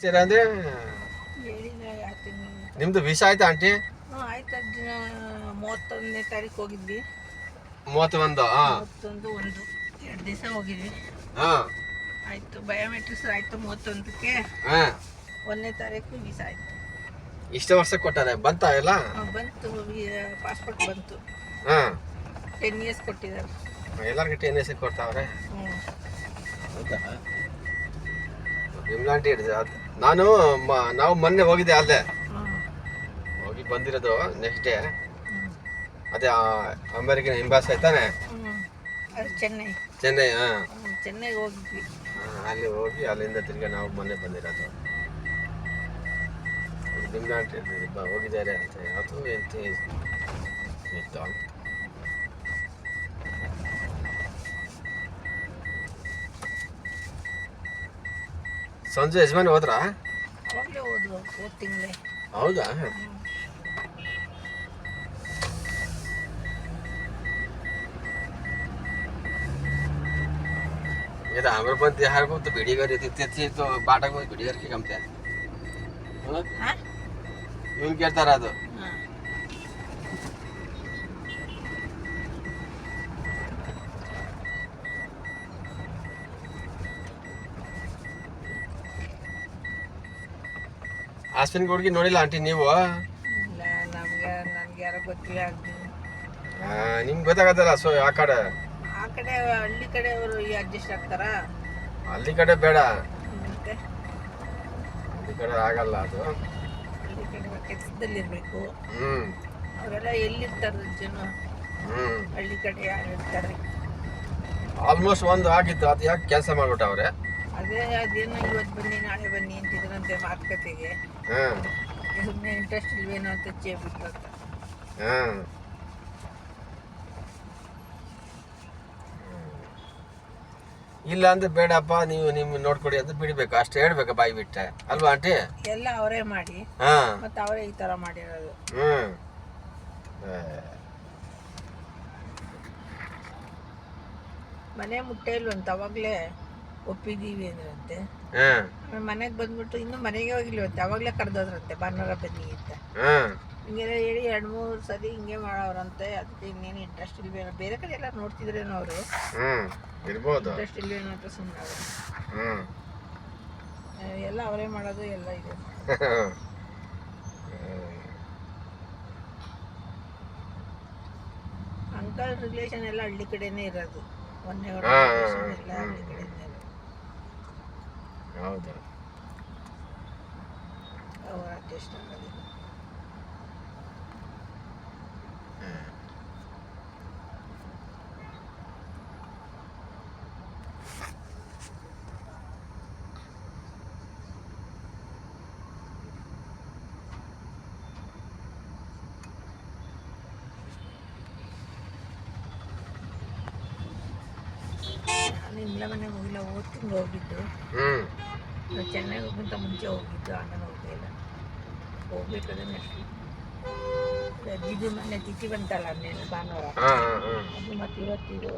ಇಷ್ಟೇರ ಅಂದರೆ ಹೇಳಿಲ್ಲ ಯಾವ ತಿಂಗಳು. ನಿಮ್ಮದು ವೀಸಾ ಆಯ್ತಾ ಆಂಟಿ? ಹ್ಞೂ ಆಯ್ತು. ದಿನ 31ನೇ ತಾರೀಕು ಹೋಗಿದ್ವಿ. 31 31 2 ದಿವಸ ಹೋಗಿದ್ವಿ. ಹಾಂ ಆಯಿತು. ಬಯೋಮೆಟ್ರಿಕ್ಸ್ ಆಯಿತು 31ಕ್ಕೆ. ಹಾಂ 1ನೇ ತಾರೀಕು ವೀಸಾ ಆಯಿತು. ಇಷ್ಟು ವರ್ಷಕ್ಕೆ ಕೊಟ್ಟಾರೆ ಬಂತಾ ಎಲ್ಲ? ಬಂತು. ಪಾಸ್ಪೋರ್ಟ್ ಬಂತು. ಹಾಂ 10 years ಕೊಟ್ಟಿದ್ದಾರೆ. ಎಲ್ಲರಿಗೂ 10 years ಕೊಡ್ತಾವ್ರೆ. ಹ್ಞೂ ಹೌದಾ? ವಿಮ್ಲಾಂಟಿ ಹಿಡಿದು ಅದು ನಾವು ಮೊನ್ನೆ ಹೋಗಿದ್ದೆ ಅಲ್ಲೇ ಹೋಗಿ ಬಂದಿರೋದು. ನೆಕ್ಸ್ಟ್ ಡೇ ಅದೇ ಅಮೇರಿಕನ್ ಎಂಬಾಸಿ ಆಯ್ತಾನೆ ಅದು ಚೆನ್ನೈ. ಹಾಂ ಚೆನ್ನೈಗೆ ಹೋಗಿದ್ವಿ. ಅಲ್ಲಿ ಹೋಗಿ ಅಲ್ಲಿಂದ ತಿರ್ಗಿ ನಾವು ಮೊನ್ನೆ ಬಂದಿರೋದು. ವಿಮ್ಲಾಂಟಿ ಹೋಗಿದ್ದಾರೆ ಅಂತ ಅದು ಎಂತ ಇತ್ತು ಅಂತ. ಸಂಜೆ ಯಜಮಾನ್ ಹೋದ್ರಾ? ಅವಾಗಲೇ ಹೋದ್ರು ಹೋದ ತಿಂಗಳೇ. ಹೌದಾ? ये तो हमारे पास बिहार को तो वीडियो कर रही थी तो बाटा को वीडियो करके कम थे यूं करता रहा तो ಆಸ್ಪಿನ್ ಗೋಡ್ಗೆ ನೋಡಿಲ್ಲ ಆಂಟಿ ನೀವು? ಇಲ್ಲ ನನಗೆ ಯಾರೋ ಗೊತ್ತಿಲ್ಲ. ನಿಮ್ಗೆ ಗೊತ್ತಾಗತ್ತಲ್ಲ. ಸೊ ಆ ಕಡೆ ಹಳ್ಳಿ ಕಡೆಯವರು ಅಡ್ಜಸ್ಟ್ ಆಗ್ತಾರಾ? ಹಳ್ಳಿ ಕಡೆ ಬೇಡ, ಮತ್ತೆ ಹಳ್ಳಿ ಕಡೆ ಆಗಲ್ಲ ಅದು. ಹಳ್ಳಿ ಕಡೆ ಕೆಲಸದಲ್ಲಿರಬೇಕು. ಅವರೆಲ್ಲ ಎಲ್ಲಿರ್ತಾರೆ ಜನ? ಹಳ್ಳಿ ಕಡೆ ಯಾರು ಇರ್ತಾರೆ? ಆಲ್ಮೋಸ್ಟ್ ಒಂದು ಆಗಿತ್ತು. ಅದು ಯಾಕೆ ಕೆಲಸ ಮಾಡ್ಬಿಟ್ಟವ್ರೆ? ಅದೇನೋ ಇವತ್ತು ಬನ್ನಿ ನಾಳೆ ಬನ್ನಿ ಅಂತಿದ್ರಂತೆ ಮಾತುಕತೆಗೆ. ಸುಮ್ಮನೆ ಇಂಟ್ರೆಸ್ಟ್ ಇಲ್ವೇನೋ ಅಂತ ಬಿಟ್ರಂತ. ಇಲ್ಲ ಅಂದ್ರೆ ಬೇಡಪ್ಪ ನೀವು ನಿಮ್ಮ ನೋಡ್ಕೊಡಿ ಅಂತ ಬಿಡ್ಬೇಕು. ಅಷ್ಟೇ ಹೇಳ್ಬೇಕು ಬಾಯಿ ಬಿಟ್ಟೆ ಅಲ್ವಾ ಆಂಟಿ? ಎಲ್ಲ ಅವರೇ ಮಾಡಿ ಮತ್ತೆ ಅವರೇ ಈ ತರ ಮಾಡಿರೋದು. ಮನೆ ಮುಟ್ಟೆ ಇಲ್ವಂತ ಅವಾಗ್ಲೇ ಒಪ್ಪಿದೀವಿ ಅಂದ್ರಂತೆ. ಮನೆಗೆ ಬಂದ್ಬಿಟ್ಟು ಇನ್ನು ಮನೆಗೆ ಹೋಗಿಲ್ವಂತೆ. ಅವಾಗ್ಲೇ ಕರೆದೋದ್ರಂತೆ ಭಾನುವಾರ ಬನ್ನಿ ಅಂತ. ಹಿಂಗೆಲ್ಲ ಹೇಳಿ 2-3 ಸರಿ ಹಿಂಗೆ ಮಾಡೋರಂತೆ. ಅದಕ್ಕೆ ಇನ್ನೇನು ಇಂಟ್ರೆಸ್ಟ್ ಇಲ್ವೇನೋ. ಬೇರೆ ಕಡೆ ಎಲ್ಲ ನೋಡ್ತಿದ್ರೇನೋ ಅವರು. ಇಂಟ್ರೆಸ್ಟ್ ಇಲ್ವೇನೋ ಅಂತ ಸುಮ್ಮನೆ ಎಲ್ಲ ಅವರೇ ಮಾಡೋದು ಎಲ್ಲ ಇದೆ. ಅಂಕಲ್ ರಿಲೇಷನ್ ಎಲ್ಲ ಹಳ್ಳಿ ಕಡೆನೇ ಇರೋದು. ಮೊನ್ನೆ ಎಲ್ಲ ಹಳ್ಳಿ ಕಡೆನೇ ಇರೋದು. ಹೌದಾ? ಅವ್ರ ಅಡ್ಜಸ್ಟ್ ಆಗೋದಿಲ್ಲ. ನಾನು ಇಂಗ್ಲ ಮನೆಗೆ ಹೋಗಿಲ್ಲ. ಹೋದ ತಿಂಗಳು ಹೋಗಿದ್ದು. ಚೆನ್ನೈಗೆ ಹೋಗಿಂತ ಮುಂಚೆ ಹೋಗಿದ್ದು. ಆಮೇಲೆ ಹೋಗಲಿಲ್ಲ. ಹೋಗ್ಬೇಕಾದ್ರೆ ನೆಕ್ಸ್ಟ್ ಅಜ್ಜಿದು ಮೊನ್ನೆ ತಿಥಿ ಬಂತಲ್ಲ, ಭಾನುವಾರ. ಅದು ಮತ್ತೆ ಇವತ್ತಿದು